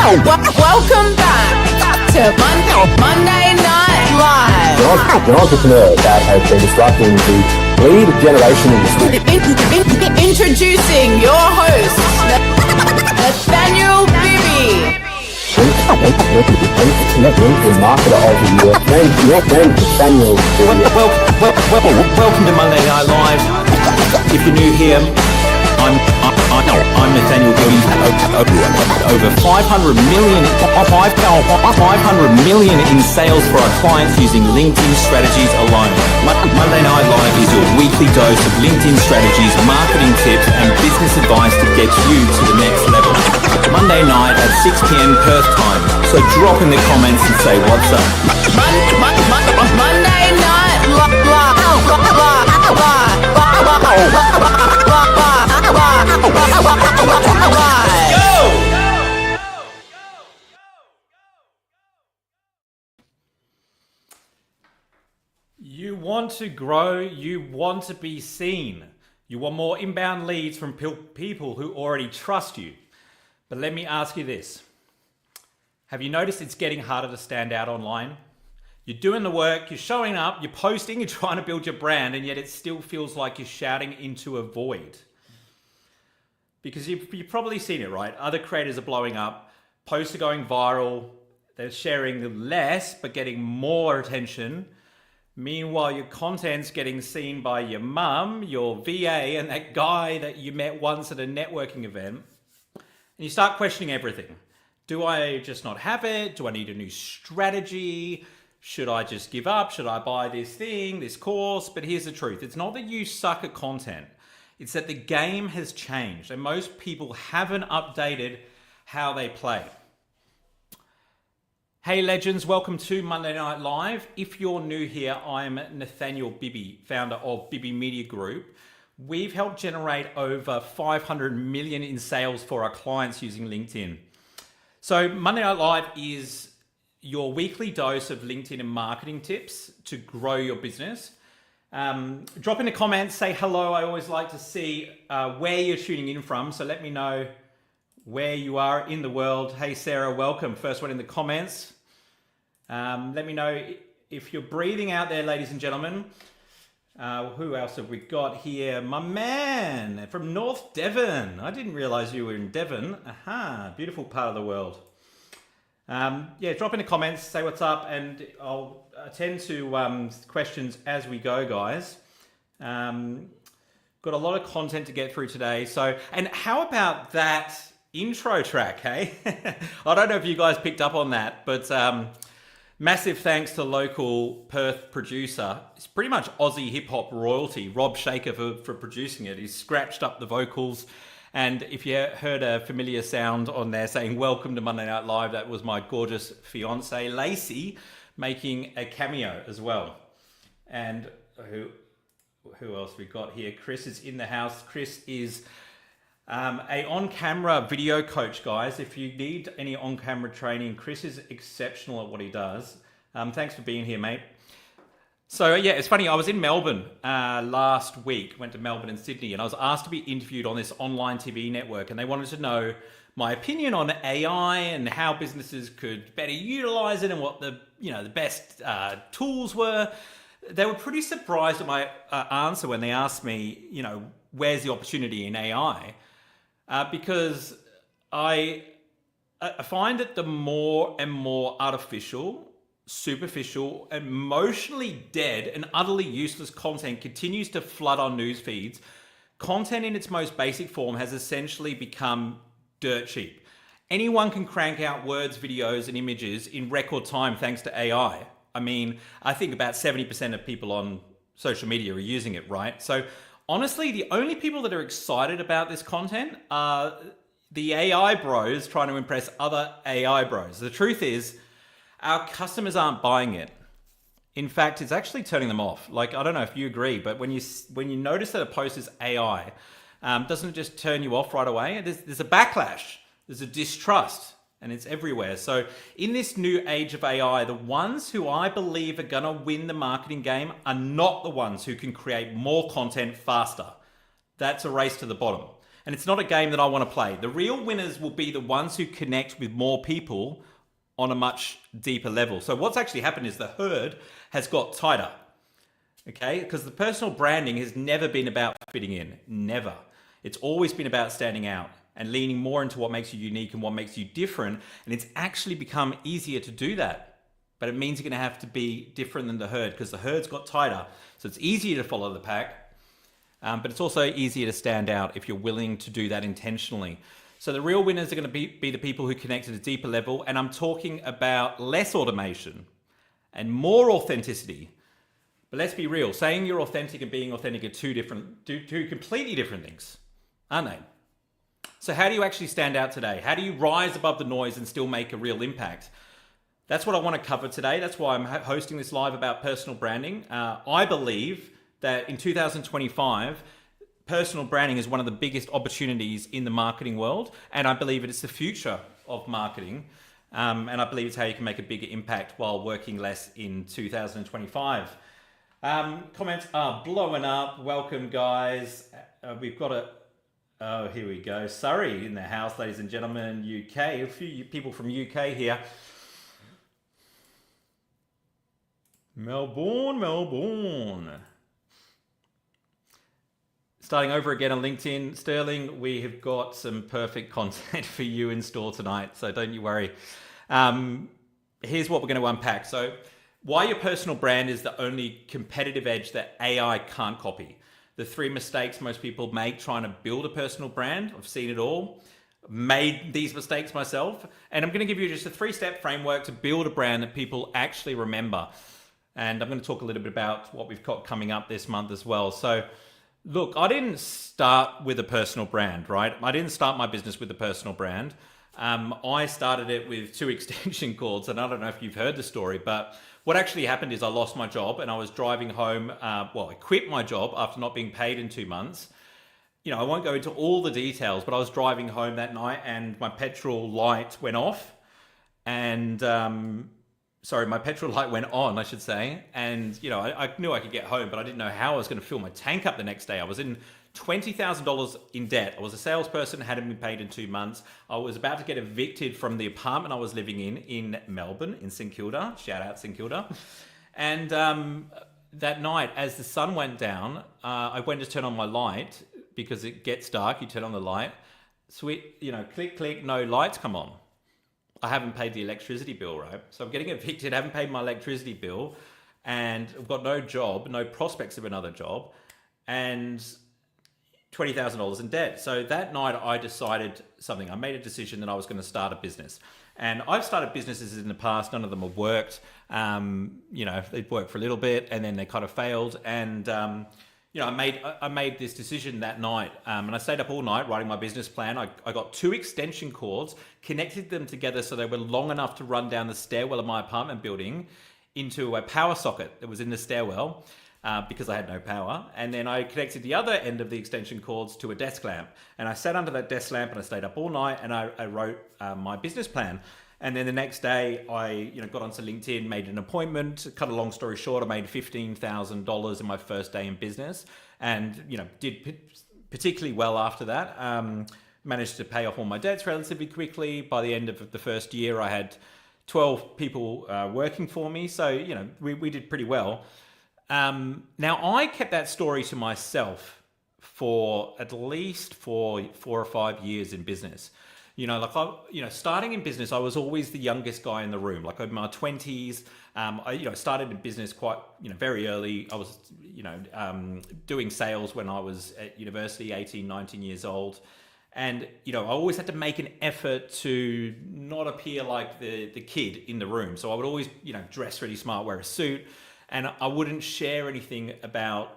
Welcome back to Monday Night Live. The entrepreneur that has been disrupting the lead generation industry. Introducing your host, Nathaniel Bibby. LinkedIn marketer of the year. Your friend Nathaniel Bibby. Welcome to Monday Night Live. If you're new here, I'm Nathaniel Bibby. Over 500 million in sales for our clients using LinkedIn strategies alone. Monday Night Live is your weekly dose of LinkedIn strategies, marketing tips, and business advice to get you to the next level. Monday night at 6 p.m. Perth time. So drop in the comments and say what's up. Monday Night You want to grow, you want to be seen. You want more inbound leads from people who already trust you. But let me ask you this. Have you noticed it's getting harder to stand out online? You're doing the work, you're showing up, you're posting, you're trying to build your brand, and yet it still feels like you're shouting into a void. Because you've probably seen it, right? Other creators are blowing up, posts are going viral, they're sharing less but getting more attention. Meanwhile, your content's getting seen by your mum, your VA, and that guy that you met once at a networking event. And you start questioning everything. Do I just not have it? Do I need a new strategy? Should I just give up? Should I buy this thing, this course? But here's the truth. It's not that you suck at content. It's that the game has changed and most people haven't updated how they play. Hey legends, welcome to Monday Night Live. If you're new here, I'm Nathaniel Bibby, founder of Bibby Media Group. We've helped generate over 500 million in sales for our clients using LinkedIn. So Monday Night Live is your weekly dose of LinkedIn and marketing tips to grow your business. Drop in the comments, say hello. I always like to see where you're tuning in from. So let me know where you are in the world. Hey Sarah, welcome. First one in the comments. Let me know if you're breathing out there, ladies and gentlemen. Who else have we got here? My man from North Devon. I didn't realize you were in Devon. Aha, beautiful part of the world. Yeah, drop in the comments, say what's up, and I'll attend to questions as we go, guys. Got a lot of content to get through today. So, and how about that intro track, hey? I don't know if you guys picked up on that, but massive thanks to local Perth producer. It's pretty much Aussie hip hop royalty, Rob Shaker, for producing it. He's scratched up the vocals. And if you heard a familiar sound on there saying, welcome to Monday Night Live, that was my gorgeous fiance, Lacey, making a cameo as well. And who else we got here? Chris is in the house. Chris is a on-camera video coach, guys. If you need any on-camera training, Chris is exceptional at what he does. Thanks for being here, mate. So yeah, it's funny, I was in Melbourne last week, went to Melbourne and Sydney, and I was asked to be interviewed on this online TV network, and they wanted to know my opinion on AI and how businesses could better utilize it and what the best tools were. They were pretty surprised at my answer when they asked me, where's the opportunity in AI? Because I find that the more and more artificial, superficial, emotionally dead, and utterly useless content continues to flood our news feeds, content in its most basic form has essentially become dirt cheap. Anyone can crank out words, videos, and images in record time thanks to AI. I mean, I think about 70% of people on social media are using it, right? So honestly, the only people that are excited about this content are the AI bros trying to impress other AI bros. The truth is, our customers aren't buying it. In fact, it's actually turning them off. Like, I don't know if you agree, but when you notice that a post is AI, doesn't it just turn you off right away? There's a backlash, there's a distrust, and it's everywhere. So in this new age of AI, the ones who I believe are gonna win the marketing game are not the ones who can create more content faster. That's a race to the bottom. And it's not a game that I want to play. The real winners will be the ones who connect with more people on a much deeper level. So what's actually happened is the herd has got tighter. Okay? Because the personal branding has never been about fitting in. Never. It's always been about standing out and leaning more into what makes you unique and what makes you different. And it's actually become easier to do that. But it means you're going to have to be different than the herd because the herd's got tighter. So it's easier to follow the pack. But it's also easier to stand out if you're willing to do that intentionally. So the real winners are going to be the people who connect at a deeper level. And I'm talking about less automation and more authenticity. But let's be real. Saying you're authentic and being authentic are two completely different things, aren't they? So how do you actually stand out today? How do you rise above the noise and still make a real impact? That's what I want to cover today. That's why I'm hosting this live about personal branding. I believe that in 2025, personal branding is one of the biggest opportunities in the marketing world. And I believe it's the future of marketing. And I believe it's how you can make a bigger impact while working less in 2025. Comments are blowing up. Welcome, guys. We've got a... Oh, here we go. Surrey in the house, ladies and gentlemen. UK. A few people from UK here. Melbourne. Starting over again on LinkedIn. Sterling, we have got some perfect content for you in store tonight, so don't you worry. Here's what we're going to unpack. So why your personal brand is the only competitive edge that AI can't copy. The 3 mistakes most people make trying to build a personal brand. I've seen it all. Made these mistakes myself. And I'm going to give you just a 3-step framework to build a brand that people actually remember. And I'm going to talk a little bit about what we've got coming up this month as well. So look, I didn't start with a personal brand, right? I didn't start my business with a personal brand. I started it with 2 extension cords, and I don't know if you've heard the story, but what actually happened is I lost my job and I was driving home. I quit my job after not being paid in 2 months. You know, I won't go into all the details, but I was driving home that night and my petrol light went off and, my petrol light went on, I should say. And, you know, I knew I could get home, but I didn't know how I was going to fill my tank up the next day. I was in $20,000 in debt. I was a salesperson, hadn't been paid in 2 months. I was about to get evicted from the apartment I was living in Melbourne, in St Kilda. Shout out St Kilda. And that night, as the sun went down, I went to turn on my light because it gets dark. You turn on the light. Sweet, you know, click, click, no lights come on. I haven't paid the electricity bill, right? So I'm getting evicted, haven't paid my electricity bill, and I've got no job, no prospects of another job, and $20,000 in debt. So that night I decided something. I made a decision that I was going to start a business. And I've started businesses in the past. None of them have worked. You know, they'd worked for a little bit and then they kind of failed. And, you know, I made this decision that night. And I stayed up all night writing my business plan. I got 2 extension cords, connected them together so they were long enough to run down the stairwell of my apartment building into a power socket that was in the stairwell. Because I had no power. And then I connected the other end of the extension cords to a desk lamp. And I sat under that desk lamp and I stayed up all night and I wrote my business plan. And then the next day I got onto LinkedIn, made an appointment. To cut a long story short, I made $15,000 in my first day in business and did particularly well after that. Managed to pay off all my debts relatively quickly. By the end of the first year, I had 12 people working for me. So, we did pretty well. Now I kept that story to myself for at least 4 or 5 years in business. Starting in business, I was always the youngest guy in the room. Like in my 20s, I started in business quite, very early. I was, doing sales when I was at university, 18, 19 years old. And, I always had to make an effort to not appear like the kid in the room. So I would always, dress really smart, wear a suit. And I wouldn't share anything about,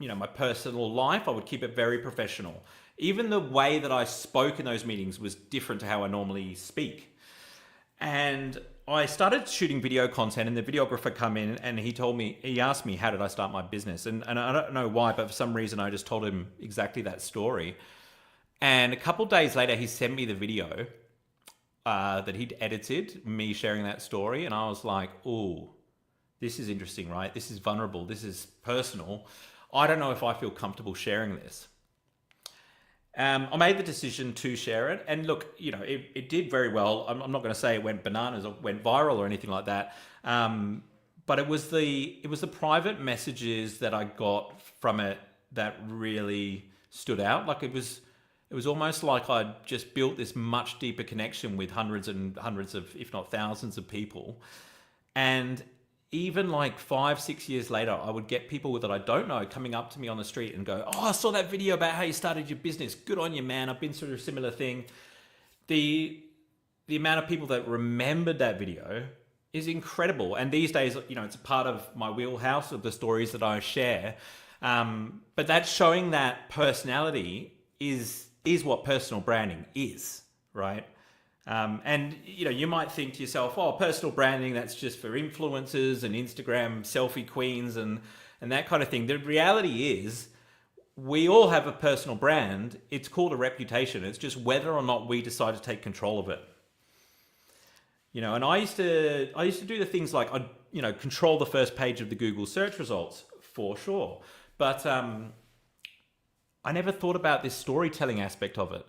my personal life. I would keep it very professional. Even the way that I spoke in those meetings was different to how I normally speak. And I started shooting video content and the videographer come in and he asked me, how did I start my business? And I don't know why, but for some reason I just told him exactly that story. And a couple of days later, he sent me the video that he'd edited, me sharing that story. And I was like, ooh. This is interesting, right? This is vulnerable. This is personal. I don't know if I feel comfortable sharing this. I made the decision to share it, and look, it did very well. I'm not going to say it went bananas or went viral or anything like that, but it was the private messages that I got from it that really stood out. Like it was almost like I'd just built this much deeper connection with hundreds and hundreds of, if not thousands of people, and even like 5-6 years later, I would get people that I don't know coming up to me on the street and go, "Oh, I saw that video about how you started your business. Good on you, man. I've been through a similar thing." The amount of people that remembered that video is incredible. And these days, it's a part of my wheelhouse of the stories that I share. But that showing that personality is what personal branding is, right? And you might think to yourself, "Oh, personal branding, that's just for influencers and Instagram selfie queens and that kind of thing." The reality is we all have a personal brand. It's called a reputation. It's just whether or not we decide to take control of it. And I used to do the things like I'd control the first page of the Google search results for sure. But I never thought about this storytelling aspect of it.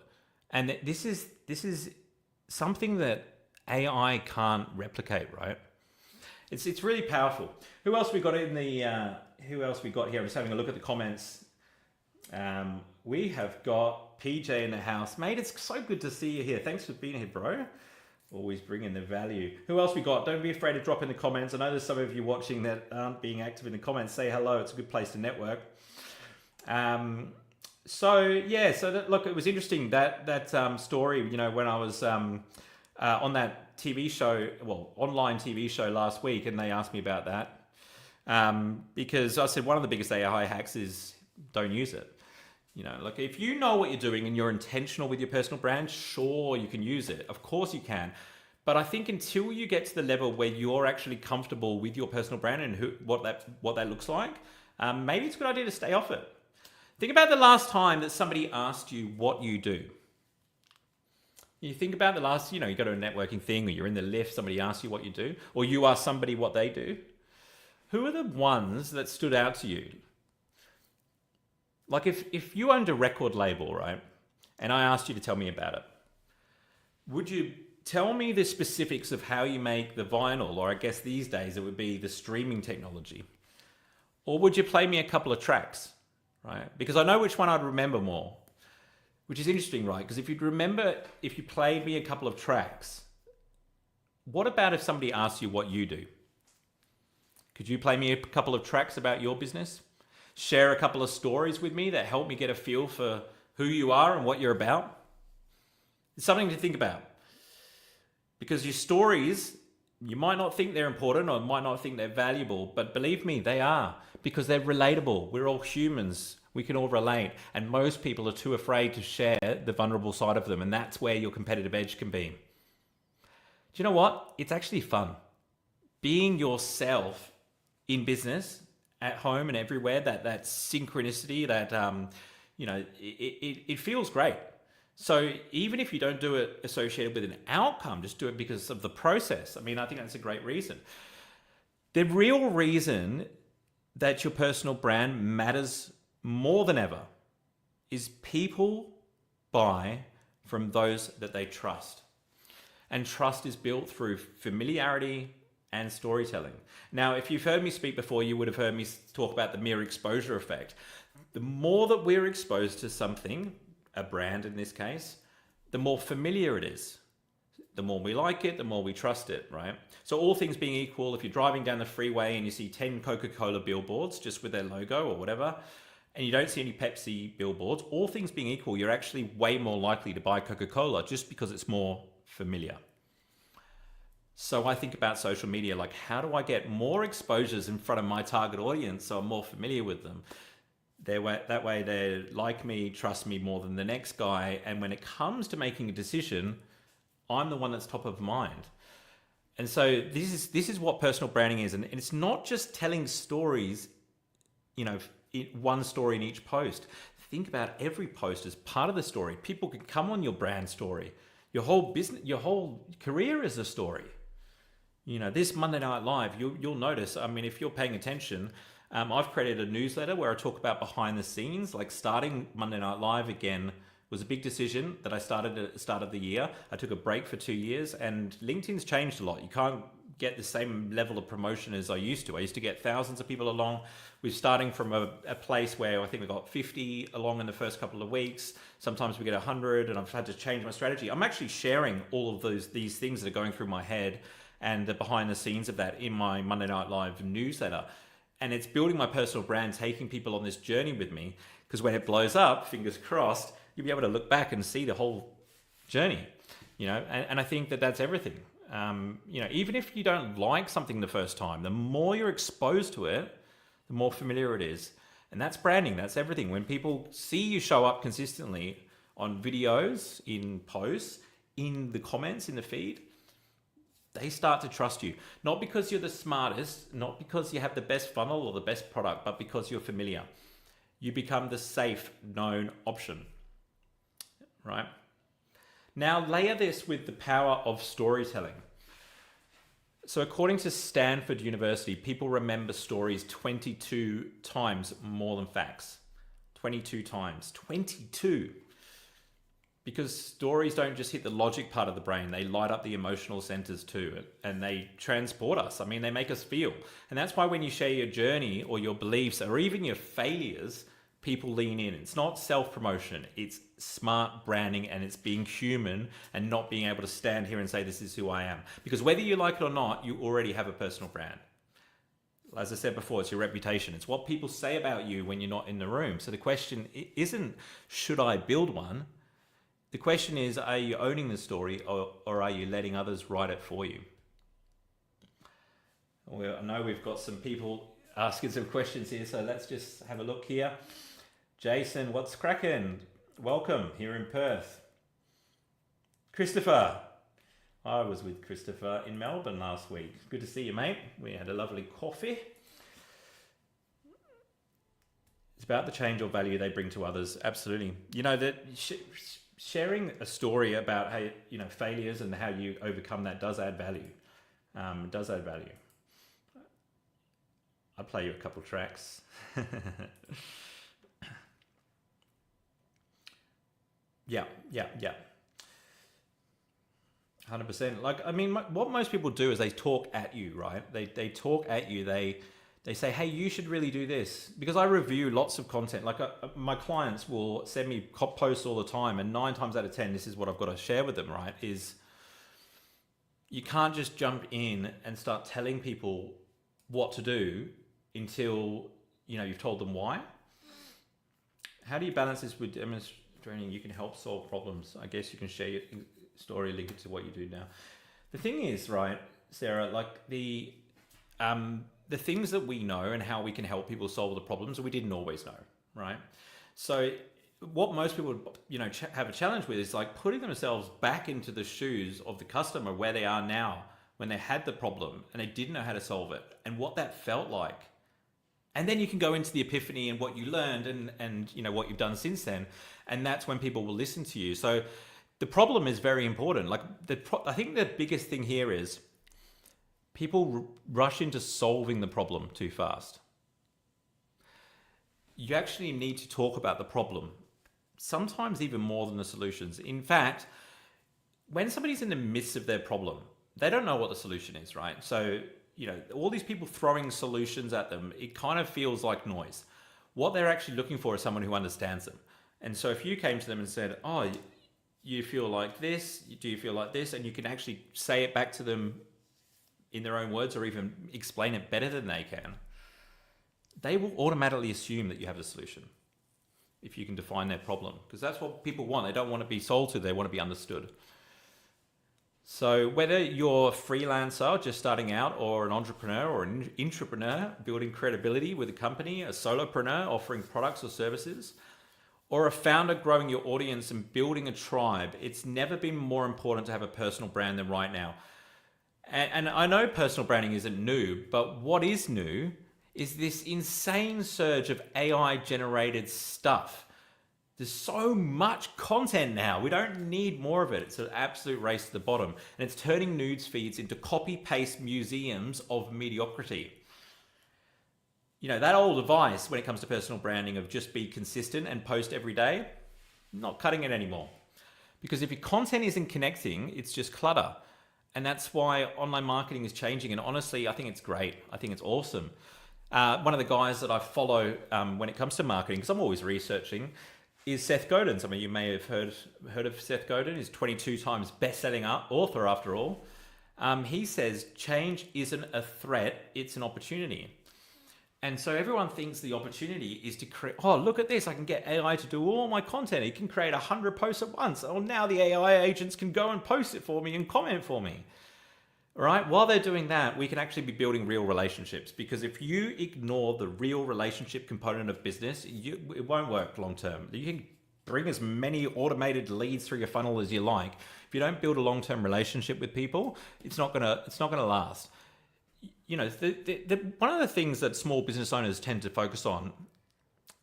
And this is something that AI can't replicate, right? It's really powerful. Who else we got in the? Who else we got here? I'm just having a look at the comments. We have got PJ in the house, mate. It's so good to see you here. Thanks for being here, bro. Always bringing the value. Who else we got? Don't be afraid to drop in the comments. I know there's some of you watching that aren't being active in the comments. Say hello. It's a good place to network. Look, it was interesting that story. When I was on that TV show, online TV show last week, and they asked me about that because I said one of the biggest AI hacks is don't use it. Like if you know what you're doing and you're intentional with your personal brand, sure, you can use it. Of course you can. But I think until you get to the level where you're actually comfortable with your personal brand and what that looks like, maybe it's a good idea to stay off it. Think about the last time that somebody asked you what you do. You think about the last, you go to a networking thing or you're in the lift, somebody asks you what you do, or you ask somebody what they do. Who are the ones that stood out to you? Like if you owned a record label, right, and I asked you to tell me about it, would you tell me the specifics of how you make the vinyl, or I guess these days it would be the streaming technology? Or would you play me a couple of tracks, right? Because I know which one I'd remember more, which is interesting, right? Because if you played me a couple of tracks, what about if somebody asked you what you do? Could you play me a couple of tracks about your business? Share a couple of stories with me that help me get a feel for who you are and what you're about? It's something to think about. Because your stories, you might not think they're important or might not think they're valuable, but believe me, they are, because they're relatable. We're all humans. We can all relate. And most people are too afraid to share the vulnerable side of them. And that's where your competitive edge can be. Do you know what? It's actually fun. Being yourself in business, at home and everywhere, that synchronicity, that, it feels great. So even if you don't do it associated with an outcome, just do it because of the process. I think that's a great reason. The real reason that your personal brand matters more than ever is people buy from those that they trust. And trust is built through familiarity and storytelling. Now, if you've heard me speak before, you would have heard me talk about the mere exposure effect. The more that we're exposed to something, a brand in this case, the more familiar it is. The more we like it, the more we trust it, right? So all things being equal, if you're driving down the freeway and you see 10 Coca-Cola billboards just with their logo or whatever, and you don't see any Pepsi billboards, all things being equal, you're actually way more likely to buy Coca-Cola just because it's more familiar. So I think about social media, like how do I get more exposures in front of my target audience so I'm more familiar with them? That way they like me, trust me more than the next guy. And when it comes to making a decision, I'm the one that's top of mind. And so this is what personal branding is. And it's not just telling stories, one story in each post. Think about every post as part of the story. People can come on your brand story. Your whole business, your whole career is a story. This Monday Night Live, you'll notice, if you're paying attention, I've created a newsletter where I talk about behind the scenes, like starting Monday Night Live again was a big decision that I started at the start of the year. I took a break for 2 years, and LinkedIn's changed a lot. You can't get the same level of promotion as I used to. I used to get thousands of people along. We're starting from a place where I think we got 50 along in the first couple of weeks. Sometimes we get 100, and I've had to change my strategy. I'm actually sharing all of these things that are going through my head and the behind the scenes of that in my Monday Night Live newsletter. And it's building my personal brand, taking people on this journey with me, because when it blows up, fingers crossed, you'll be able to look back and see the whole journey, and I think that that's everything. Even if you don't like something the first time, the more you're exposed to it, the more familiar it is. And that's branding, that's everything. When people see you show up consistently on videos, in posts, in the comments, in the feed, they start to trust you. Not because you're the smartest, not because you have the best funnel or the best product, but because you're familiar. You become the safe, known option, right? Now layer this with the power of storytelling. So according to Stanford University, people remember stories 22 times more than facts. 22 times. 22! Because stories don't just hit the logic part of the brain, they light up the emotional centers too, and they transport us. I mean, they make us feel. And that's why when you share your journey or your beliefs or even your failures, people lean in. It's not self-promotion, it's smart branding, and it's being human and not being able to stand here and say, this is who I am. Because whether you like it or not, you already have a personal brand. As I said before, it's your reputation. It's what people say about you when you're not in the room. So the question isn't, should I build one? The question is, are you owning the story, or are you letting others write it for you? Well, I know we've got some people asking some questions here, so let's just have a look here. Jason, what's cracking? Welcome here in Perth. Christopher. I was with Christopher in Melbourne last week. Good to see you, mate. We had a lovely coffee. It's about the change or value they bring to others. Absolutely. Sharing a story about how failures and how you overcome that does add value. I'll play you a couple tracks. Yeah. 100%. What most people do is they talk at you, right? They talk at you. They say, hey, you should really do this. Because I review lots of content. My clients will send me posts all the time, and 9 times out of 10, this is what I've got to share with them, right? Is you can't just jump in and start telling people what to do until you've told them why. How do you balance this with demonstrating you can help solve problems? I guess you can share your story, link it to what you do now. The thing is, right, Sarah, the things that we know and how we can help people solve the problems we didn't always know, right? So what most people have a challenge with is putting themselves back into the shoes of the customer where they are now when they had the problem and they didn't know how to solve it and what that felt like. And then you can go into the epiphany and what you learned and what you've done since then. And that's when people will listen to you. So the problem is very important. I think the biggest thing here is people rush into solving the problem too fast. You actually need to talk about the problem, sometimes even more than the solutions. In fact, when somebody's in the midst of their problem, they don't know what the solution is, right? So, all these people throwing solutions at them, it kind of feels like noise. What they're actually looking for is someone who understands them. And so if you came to them and said, oh, you feel like this, do you feel like this? And you can actually say it back to them in their own words or even explain it better than they can, they will automatically assume that you have the solution if you can define their problem, because that's what people want. They don't want to be sold to, they want to be understood. So whether you're a freelancer just starting out, or an entrepreneur or an intrapreneur building credibility with a company, a solopreneur offering products or services, or a founder growing your audience and building a tribe, it's never been more important to have a personal brand than right now. And I know personal branding isn't new, but what is new is this insane surge of AI-generated stuff. There's so much content now. We don't need more of it. It's an absolute race to the bottom. And it's turning news feeds into copy-paste museums of mediocrity. That old advice when it comes to personal branding of just be consistent and post every day, not cutting it anymore. Because if your content isn't connecting, it's just clutter. And that's why online marketing is changing. And honestly, I think it's great. I think it's awesome. One of the guys that I follow when it comes to marketing, because I'm always researching, is Seth Godin. Some of you may have heard of Seth Godin. He's 22 times best-selling author after all. He says, change isn't a threat, it's an opportunity. And so everyone thinks the opportunity is to create, oh, look at this, I can get AI to do all my content. It can create 100 posts at once. Oh, now the AI agents can go and post it for me and comment for me. All right, while they're doing that, we can actually be building real relationships, because if you ignore the real relationship component of business, it won't work long term. You can bring as many automated leads through your funnel as you like. If you don't build a long-term relationship with people, it's not gonna last. You know, one of the things that small business owners tend to focus on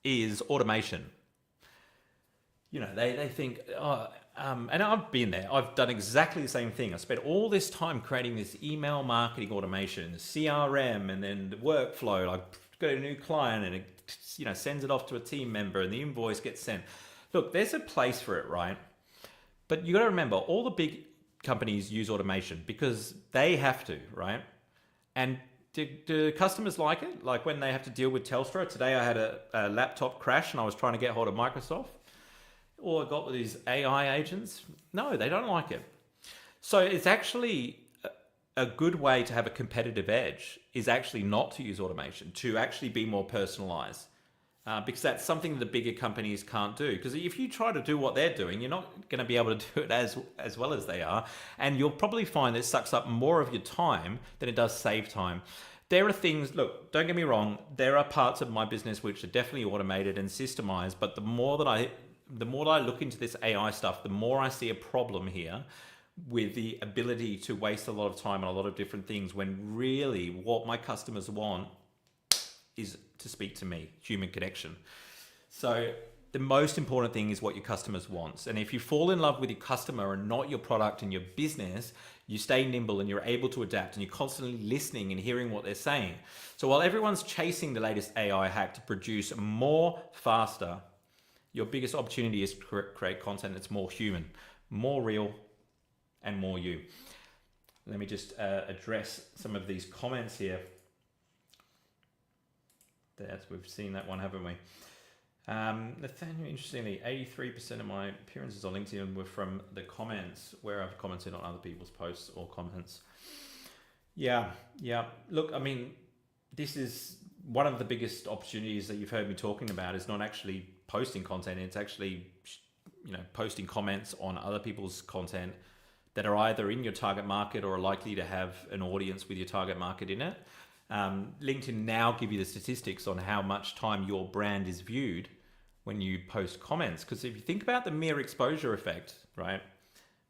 is automation. You know, they think, and I've been there. I've done exactly the same thing. I spent all this time creating this email marketing automation, CRM, and then the workflow. I got a new client, and it, you know, sends it off to a team member, and the invoice gets sent. Look, there's a place for it, right? But you got to remember, all the big companies use automation because they have to, right? And do customers like it? Like when they have to deal with Telstra. Today I had a laptop crash and I was trying to get hold of Microsoft. All I got with these AI agents. No, they don't like it. So it's actually a good way to have a competitive edge is actually not to use automation, to actually be more personalized. Because that's something the bigger companies can't do. Because if you try to do what they're doing, you're not going to be able to do it as well as they are. And you'll probably find that it sucks up more of your time than it does save time. There are things, look, don't get me wrong, there are parts of my business which are definitely automated and systemized, but the more that I look into this AI stuff, the more I see a problem here with the ability to waste a lot of time on a lot of different things, when really what my customers want is to speak to me, human connection. So the most important thing is what your customers want. And if you fall in love with your customer and not your product and your business, you stay nimble and you're able to adapt, and you're constantly listening and hearing what they're saying. So while everyone's chasing the latest AI hack to produce more faster, your biggest opportunity is to create content that's more human, more real, and more you. Let me just address some of these comments here. We've seen that one, haven't we? Nathaniel, interestingly, 83% of my appearances on LinkedIn were from the comments, where I've commented on other people's posts or comments. Yeah. Look, I mean, this is one of the biggest opportunities that you've heard me talking about, is not actually posting content. It's actually, you know, posting comments on other people's content that are either in your target market or are likely to have an audience with your target market in it. LinkedIn now give you the statistics on how much time your brand is viewed when you post comments. Because if you think about the mere exposure effect, right?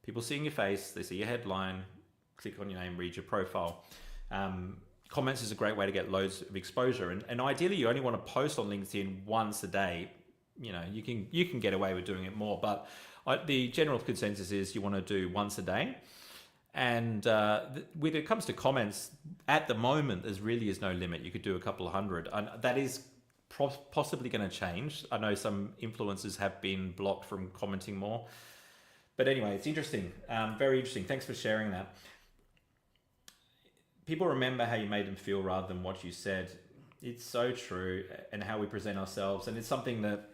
People seeing your face, they see your headline, click on your name, read your profile. Comments is a great way to get loads of exposure. And ideally, you only want to post on LinkedIn once a day. You know, you can get away with doing it more, but the general consensus is you want to do once a day. And when it comes to comments, at the moment, there really is no limit. You could do a couple of hundred. And that is possibly going to change. I know some influencers have been blocked from commenting more. But anyway, it's interesting. Very interesting. Thanks for sharing that. People remember how you made them feel rather than what you said. It's so true, and how we present ourselves. And it's something that,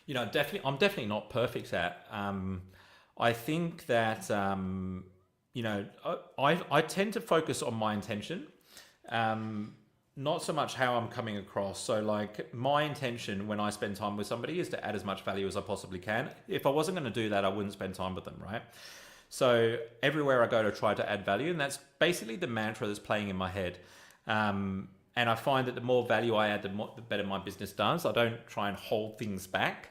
you know, I'm definitely not perfect at. I think that, you know, I tend to focus on my intention, not so much how I'm coming across. So like, my intention when I spend time with somebody is to add as much value as I possibly can. If I wasn't going to do that, I wouldn't spend time with them, right? So everywhere I go to try to add value, and that's basically the mantra that's playing in my head. And I find that the more value I add, the better my business does. I don't try and hold things back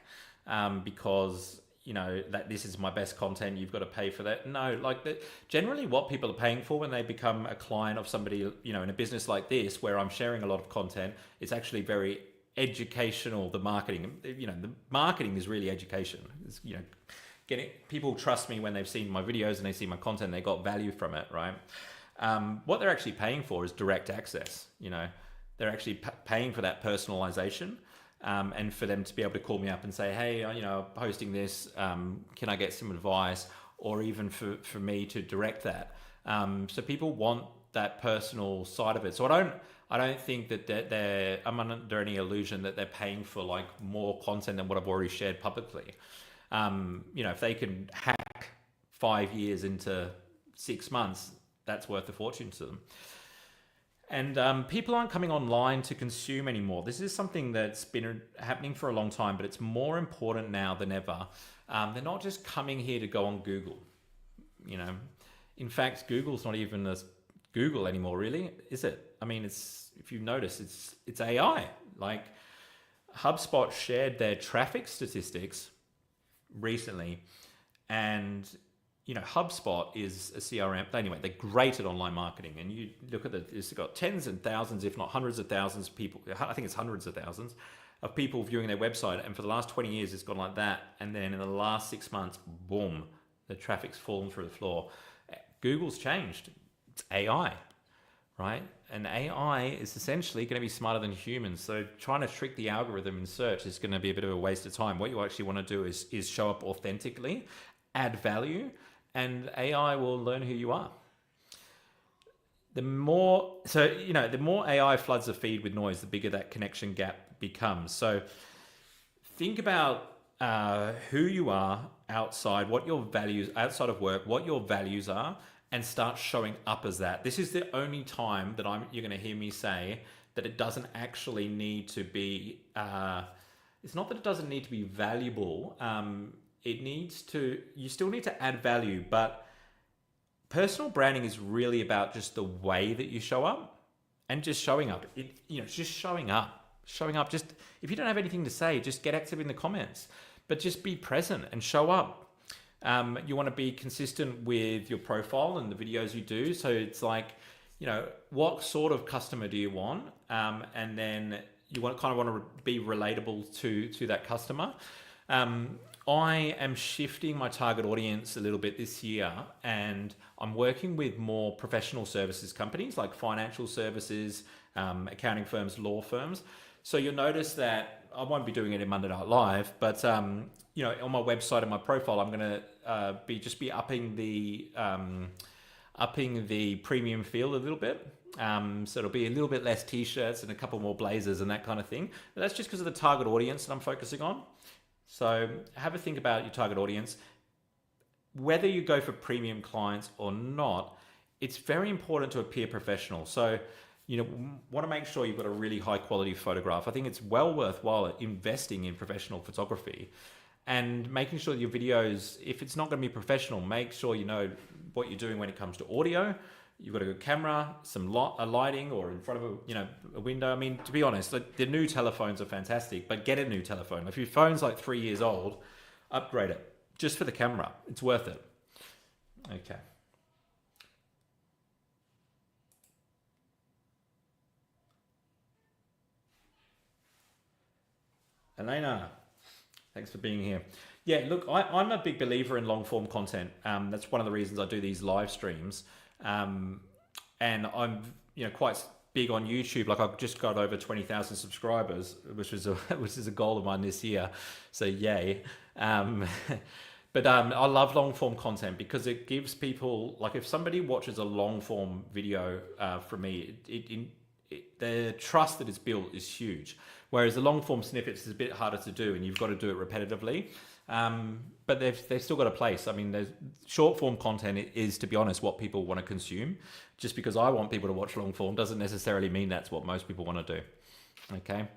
because, you know, that this is my best content, you've got to pay for that. No, like generally what people are paying for when they become a client of somebody, you know, in a business like this, where I'm sharing a lot of content, it's actually very educational. The marketing, you know, the marketing is really education. It's, you know, people trust me when they've seen my videos and they see my content, they got value from it, right? What they're actually paying for is direct access. You know, they're actually paying for that personalization. and for them to be able to call me up and say, hey, I'm posting this, can I get some advice? Or even for me to direct that. So people want that personal side of it. So I don't think that I'm under any illusion that they're paying for like more content than what I've already shared publicly. If they can hack 5 years into 6 months, that's worth a fortune to them. And people aren't coming online to consume anymore. This is something that's been happening for a long time, but it's more important now than ever. They're not just coming here to go on Google. In fact, Google's not even a Google anymore, really, is it? I mean, if you've noticed, it's AI. Like HubSpot shared their traffic statistics recently, and HubSpot is a CRM. Anyway, they're great at online marketing, and you look at it's got tens and thousands, if not hundreds of thousands of people. I think it's hundreds of thousands of people viewing their website, and for the last 20 years, it's gone like that. And then in the last 6 months, boom, the traffic's fallen through the floor. Google's changed. It's AI, right? And AI is essentially going to be smarter than humans. So trying to trick the algorithm in search is going to be a bit of a waste of time. What you actually want to do is show up authentically, add value, and AI will learn who you are. The more AI floods the feed with noise, the bigger that connection gap becomes. So think about who you are outside, what your values outside of work, what your values are, and start showing up as that. This is the only time that you're going to hear me say that it doesn't actually need to be. It's not that it doesn't need to be valuable. You still need to add value, but personal branding is really about just the way that you show up and just showing up. Just showing up. Just if you don't have anything to say, just get active in the comments, but just be present and show up. You want to be consistent with your profile and the videos you do. So it's like, what sort of customer do you want? And then you want to be relatable to that customer. I am shifting my target audience a little bit this year, and I'm working with more professional services companies like financial services, accounting firms, law firms. So you'll notice that I won't be doing it in Monday Night Live, but on my website and my profile, I'm going to be upping the premium feel a little bit. So it'll be a little bit less t-shirts and a couple more blazers and that kind of thing. But that's just because of the target audience that I'm focusing on. So have a think about your target audience. Whether you go for premium clients or not, it's very important to appear professional. So, want to make sure you've got a really high quality photograph. I think it's well worthwhile investing in professional photography and making sure that your videos, if it's not going to be professional, make sure you know what you're doing when it comes to audio. You've got a good camera, some lighting, or in front of a window. I mean, to be honest, the new telephones are fantastic, but get a new telephone. If your phone's like 3 years old, upgrade it just for the camera. It's worth it. Okay. Elena, thanks for being here. Yeah, look, I'm a big believer in long form content. That's one of the reasons I do these live streams. And I'm, quite big on YouTube. Like I've just got over 20,000 subscribers, which is a goal of mine this year. So yay. But I love long form content because it gives people, like if somebody watches a long form video from me, the trust that it's built is huge. Whereas the long form snippets is a bit harder to do and you've got to do it repetitively. But they've still got a place. I mean, short form content is, to be honest, what people want to consume. Just because I want people to watch long form doesn't necessarily mean that's what most people want to do. Okay.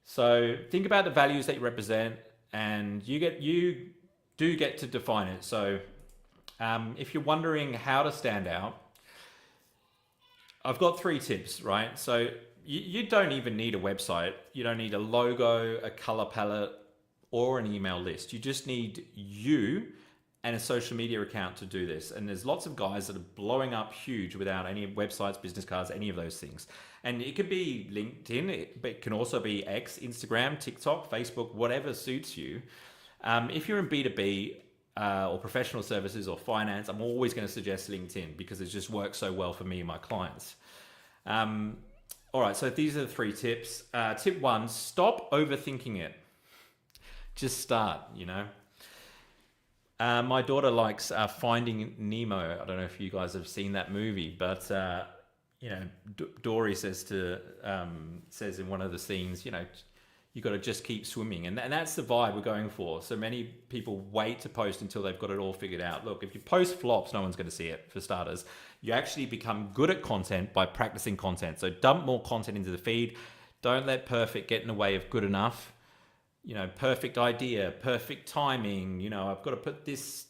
So think about the values that you represent, and you do get to define it. So if you're wondering how to stand out, I've got 3 tips, right? So you don't even need a website. You don't need a logo, a color palette, or an email list. You just need you and a social media account to do this. And there's lots of guys that are blowing up huge without any websites, business cards, any of those things. And it could be LinkedIn, but it can also be X, Instagram, TikTok, Facebook, whatever suits you. If you're in B2B or professional services or finance, I'm always going to suggest LinkedIn because it just works so well for me and my clients. All right, so these are the 3 tips. Tip 1, stop overthinking it. Just start, My daughter likes Finding Nemo. I don't know if you guys have seen that movie, but Dory says in one of the scenes, you got to just keep swimming, and that's the vibe we're going for. So many people wait to post until they've got it all figured out. Look, if you post flops, no one's going to see it. For starters, you actually become good at content by practicing content. So dump more content into the feed. Don't let perfect get in the way of good enough. Perfect idea, perfect timing, I've got to put this,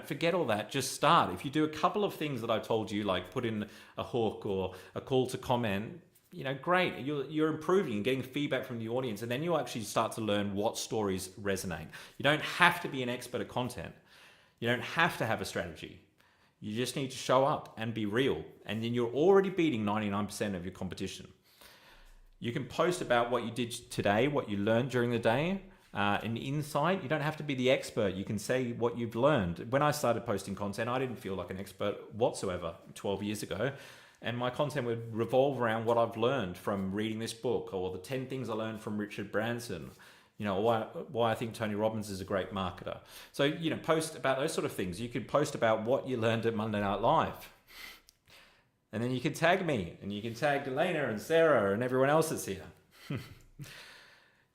forget all that. Just start. If you do a couple of things that I told you, like put in a hook or a call to comment, great. You're improving and getting feedback from the audience, and then you'll actually start to learn what stories resonate. You don't have to be an expert at content. You don't have to have a strategy. You just need to show up and be real, and then you're already beating 99% of your competition. You can post about what you did today, what you learned during the day, an insight. You don't have to be the expert. You can say what you've learned. When I started posting content, I didn't feel like an expert whatsoever 12 years ago. And my content would revolve around what I've learned from reading this book, or the 10 things I learned from Richard Branson, why I think Tony Robbins is a great marketer. So, post about those sort of things. You could post about what you learned at Monday Night Live. And then you can tag me, and you can tag Elena and Sarah and everyone else that's here.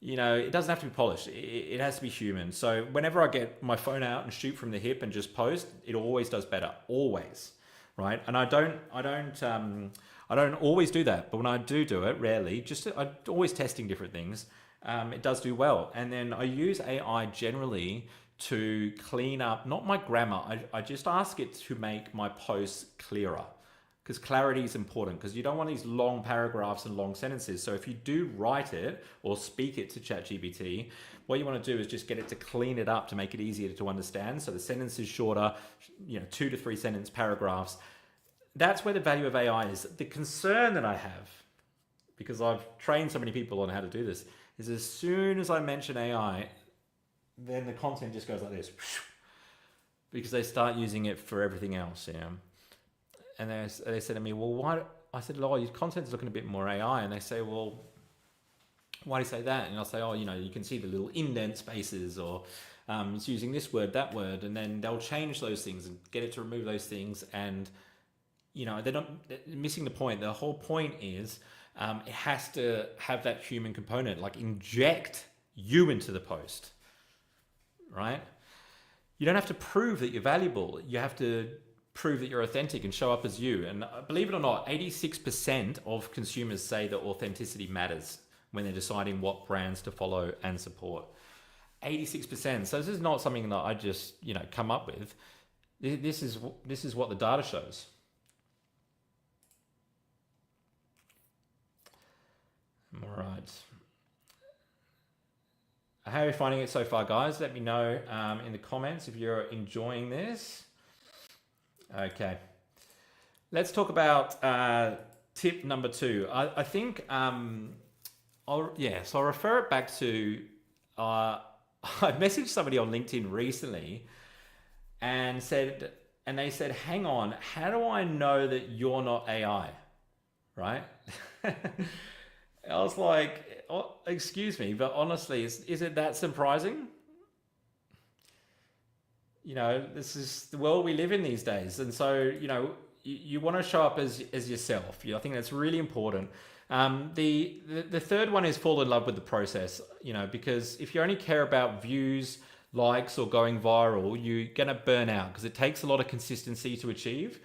It doesn't have to be polished. It has to be human. So whenever I get my phone out and shoot from the hip and just post, it always does better. Always. Right? And I don't always do that, but when I do it, rarely, I'm always testing different things. It does do well. And then I use AI generally to clean up, not my grammar. I just ask it to make my posts clearer, because clarity is important, because you don't want these long paragraphs and long sentences. So if you do write it or speak it to ChatGPT, what you want to do is just get it to clean it up to make it easier to understand. So the sentence is shorter, 2 to 3 sentence paragraphs. That's where the value of AI is. The concern that I have, because I've trained so many people on how to do this, is as soon as I mention AI, then the content just goes like this, because they start using it for everything else. And they said to me, well, why? I said, your content's looking a bit more AI. And they say, well, why do you say that? And I'll say, you can see the little indent spaces, or it's using this word, that word. And then they'll change those things and get it to remove those things. And, they're missing the point. The whole point is it has to have that human component, like inject you into the post, right? You don't have to prove that you're valuable. You have to prove that you're authentic and show up as you. And believe it or not, 86% of consumers say that authenticity matters when they're deciding what brands to follow and support. 86%. So this is not something that I just, come up with. This is what the data shows. All right. How are you finding it so far, guys? Let me know in the comments if you're enjoying this. Okay. Let's talk about tip number 2. I think, I'll refer it back to, I messaged somebody on LinkedIn recently and they said, hang on, how do I know that you're not AI? Right? I was like, oh, excuse me, but honestly, is it that surprising? This is the world we live in these days. And so, you want to show up as yourself. I think that's really important. The third one is fall in love with the process, because if you only care about views, likes, or going viral, you're going to burn out, because it takes a lot of consistency to achieve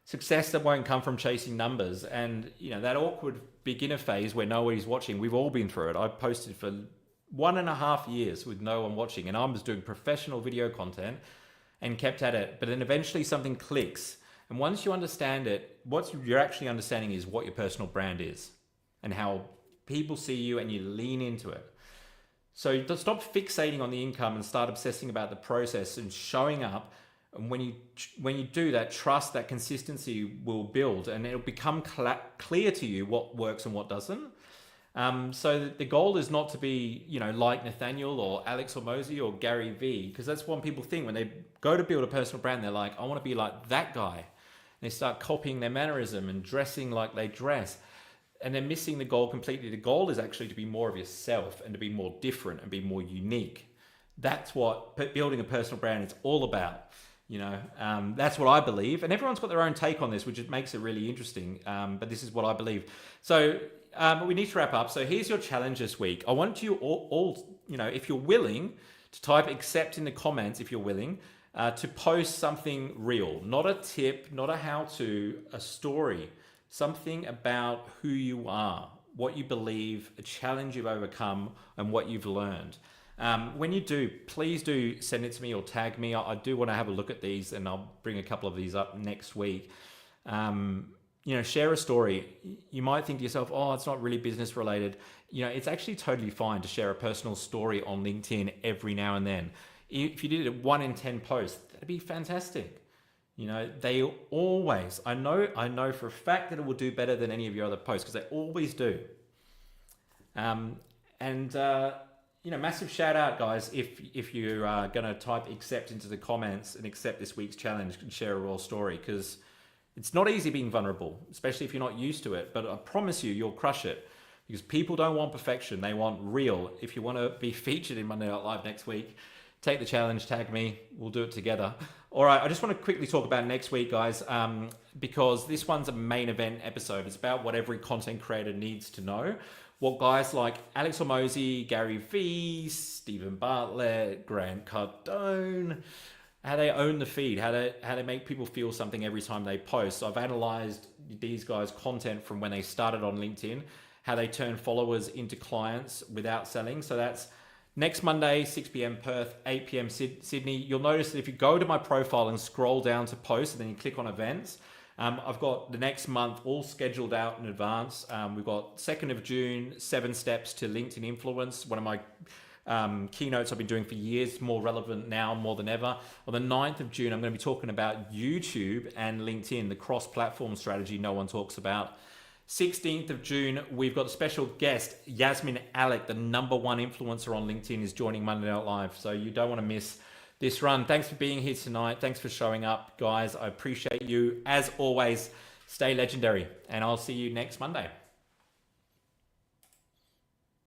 success that won't come from chasing numbers. And, that awkward beginner phase where nobody's watching, we've all been through it. I posted for 1.5 years with no one watching, and I was doing professional video content and kept at it. But then eventually something clicks. And once you understand it, what you're actually understanding is what your personal brand is and how people see you, and you lean into it. So stop fixating on the income and start obsessing about the process and showing up. And when you do that, trust that consistency will build, and it'll become clear to you what works and what doesn't. So the goal is not to be, like Nathaniel or Alex or Mosey or Gary Vee, because that's what people think when they go to build a personal brand. They're like, I want to be like that guy. And they start copying their mannerism and dressing like they dress. and they're missing the goal completely. The goal is actually to be more of yourself and to be more different and be more unique. That's what building a personal brand is all about. That's what I believe, and everyone's got their own take on this, which makes it really interesting. But this is what I believe. So we need to wrap up. So here's your challenge this week. I want you all, if you're willing, to type accept in the comments if you're willing, to post something real, not a tip, not a how-to, a story, something about who you are, what you believe, a challenge you've overcome, and what you've learned. When you do, please do send it to me or tag me. I do want to have a look at these, and I'll bring a couple of these up next week. Share a story. You might think to yourself, oh, it's not really business related. It's actually totally fine to share a personal story on LinkedIn every now and then. If you did it 1 in 10 posts, that'd be fantastic. They always, I know for a fact that it will do better than any of your other posts, because they always do. Massive shout out, guys, if you are going to type accept into the comments and accept this week's challenge and share a raw story, because it's not easy being vulnerable, especially if you're not used to it. But I promise you'll crush it, because people don't want perfection. They want real. If you want to be featured in Monday Night Live next week, take the challenge, tag me, we'll do it together. All right, I just want to quickly talk about next week, guys, because this one's a main event episode. It's about what every content creator needs to know. What guys like Alex Hormozi, Gary Vee, Stephen Bartlett, Grant Cardone, how they own the feed, how they make people feel something every time they post. So I've analyzed these guys' content from when they started on LinkedIn, how they turn followers into clients without selling. So that's next Monday, 6 p.m. Perth, 8 p.m. Sydney. You'll notice that if you go to my profile and scroll down to posts and then you click on events, I've got the next month all scheduled out in advance. We've got 2nd of June, 7 steps to LinkedIn influence. One of my keynotes I've been doing for years, more relevant now more than ever. On the 9th of June, I'm going to be talking about YouTube and LinkedIn, the cross-platform strategy no one talks about. 16th of June, we've got a special guest, Yasmin Alec, the #1 influencer on LinkedIn, is joining Monday Night Live. So you don't want to miss this run. Thanks for being here tonight. Thanks for showing up, guys. I appreciate you. As always, stay legendary, and I'll see you next Monday.